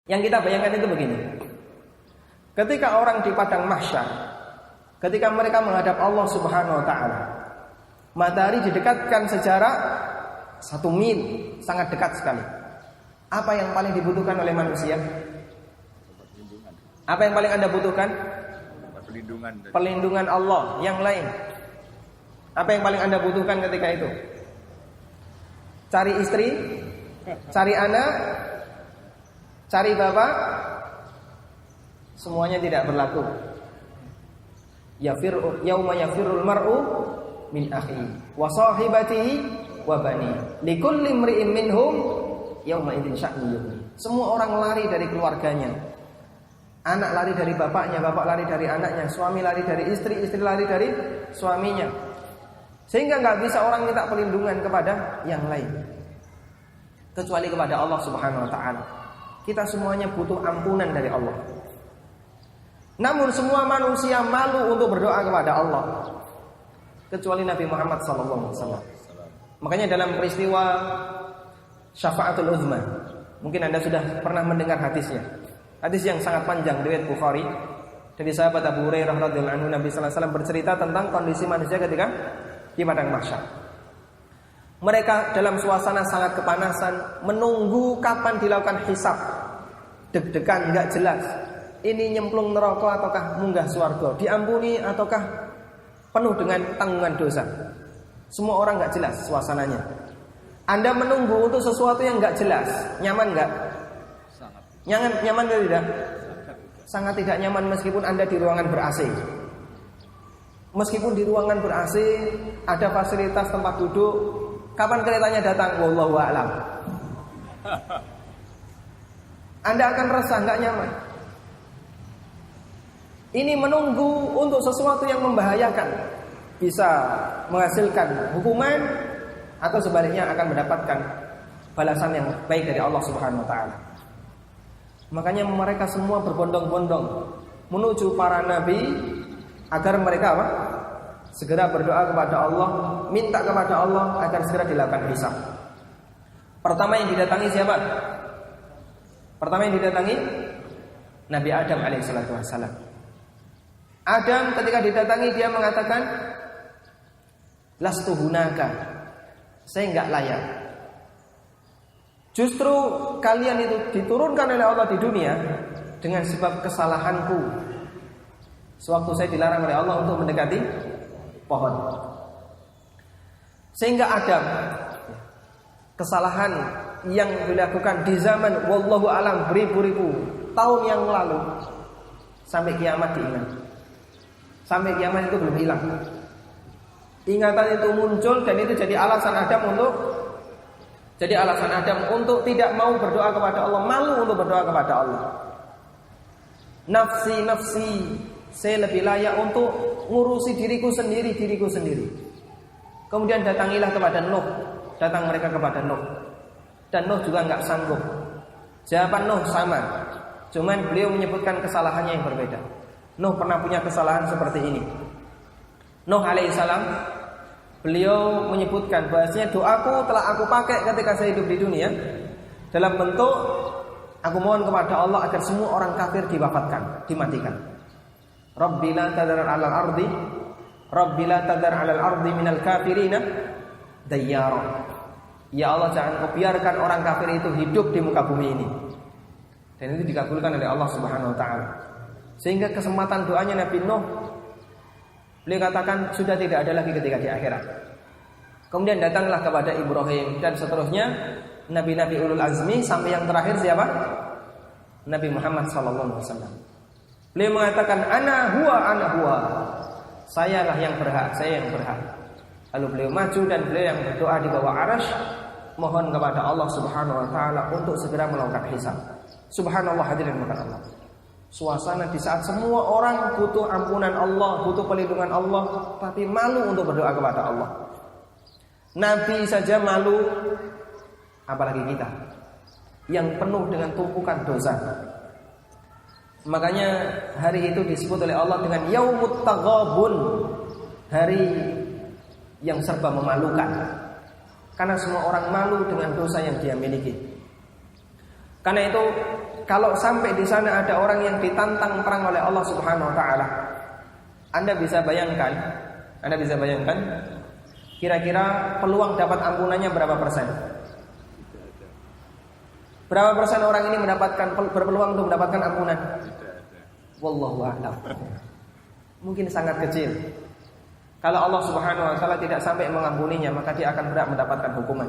Yang kita bayangkan itu begini. Ketika orang di padang mahsyar, ketika mereka menghadap Allah Subhanahu wa taala, matahari didekatkan sejarak 1 mil, sangat dekat sekali. Apa yang paling dibutuhkan oleh manusia? Apa yang paling Anda butuhkan? Perlindungan Allah. Yang lain, apa yang paling Anda butuhkan ketika itu? Cari istri, cari anak, cari bapak, semuanya tidak berlaku. Yauma yafirul mar'u min akhihi wa sahibatihi wa bani likulli imri'in minhum yauma idzin sya'nu yughni. Semua orang lari dari keluarganya. Anak lari dari bapaknya, bapak lari dari anaknya, suami lari dari istri, istri lari dari suaminya. Sehingga enggak bisa orang minta perlindungan kepada yang lain kecuali kepada Allah Subhanahu wa taala. Kita semuanya butuh ampunan dari Allah. Namun semua manusia malu untuk berdoa kepada Allah kecuali Nabi Muhammad SAW. Makanya dalam peristiwa Syafa'atul Uzma, mungkin Anda sudah pernah mendengar hadisnya. Hadis yang sangat panjang riwayat Bukhari dari sahabat Abu Hurairah radhiyallahu anhu. Nabi sallallahu alaihi wasallam bercerita tentang kondisi manusia ketika di padang mahsyar. Mereka dalam suasana sangat kepanasan, menunggu kapan dilakukan hisab. Deg-degan, enggak jelas. Ini nyemplung neraka ataukah munggah surga, diampuni ataukah penuh dengan tanggungan dosa. Semua orang enggak jelas suasananya. Anda menunggu untuk sesuatu yang enggak jelas, nyaman enggak? Nyaman atau tidak? Sangat tidak nyaman meskipun Anda di ruangan ber-AC. Meskipun di ruangan ber-AC ada fasilitas tempat duduk, kapan keretanya datang? Wallahu a'lam. Anda akan resah, enggak nyaman. Ini menunggu untuk sesuatu yang membahayakan, bisa menghasilkan hukuman atau sebaliknya akan mendapatkan balasan yang baik dari Allah Subhanahu wa taala. Makanya mereka semua berbondong-bondong menuju para nabi agar mereka apa? Segera berdoa kepada Allah, minta kepada Allah agar segera dilakukan hisab. Pertama yang didatangi siapa? Pertama yang didatangi Nabi Adam alaihissalatu wassalam. Adam ketika didatangi dia mengatakan, lastu hunaka, saya enggak layak. Justru kalian itu diturunkan oleh Allah di dunia dengan sebab kesalahanku. Sewaktu saya dilarang oleh Allah untuk mendekati pohon. Sehingga Adam, kesalahan yang dilakukan di zaman wallahu alam beribu-ribu tahun yang lalu sampai kiamat diingat. Sampai kiamat itu belum hilang. Ingatan itu muncul dan itu jadi alasan Adam untuk tidak mau berdoa kepada Allah, malu untuk berdoa kepada Allah. Nafsi, saya lebih layak untuk ngurusi diriku sendiri. Kemudian datangilah kepada Nuh, datang mereka kepada Nuh. Dan Nuh juga enggak sanggup. Jawaban Nuh sama, cuman beliau menyebutkan kesalahannya yang berbeda. Nuh pernah punya kesalahan seperti ini. Nuh alaihissalam, beliau menyebutkan bahasanya doaku telah aku pakai ketika saya hidup di dunia dalam bentuk aku mohon kepada Allah agar semua orang kafir diwafatkan, dimatikan. Rabbi la tadar 'alal ardi minal kafirina dayyara. Ya Allah, jangan kau biarkan orang kafir itu hidup di muka bumi ini. Dan itu dikabulkan oleh Allah Subhanahu wa taala. Sehingga kesempatan doanya Nabi Nuh, beliau katakan sudah tidak ada lagi ketika di akhirat. Kemudian datanglah kepada Ibrahim dan seterusnya nabi-nabi ulul azmi sampai yang terakhir siapa? Nabi Muhammad sallallahu alaihi wasallam. Beliau mengatakan ana huwa. Sayalah yang berhak, saya yang berhak. Lalu beliau maju dan beliau yang berdoa di bawah arasy, mohon kepada Allah Subhanahu wa taala untuk segera melakukan hisab. Subhanallah, hadirin maka Allah. Suasana di saat semua orang butuh ampunan Allah, butuh perlindungan Allah, tapi malu untuk berdoa kepada Allah. Nabi saja malu, apalagi kita yang penuh dengan tumpukan dosa. Makanya hari itu disebut oleh Allah dengan Yaumut Taghabun, hari yang serba memalukan. Karena semua orang malu dengan dosa yang dia miliki. Karena itu kalau sampai di sana ada orang yang ditantang perang oleh Allah Subhanahu wa taala, Anda bisa bayangkan kira-kira peluang dapat ampunannya berapa persen? Berapa persen orang ini berpeluang untuk mendapatkan ampunan? Wallahu a'lam. Mungkin sangat kecil. Kalau Allah Subhanahu wa taala tidak sampai mengampuninya, maka dia akan berat mendapatkan hukuman.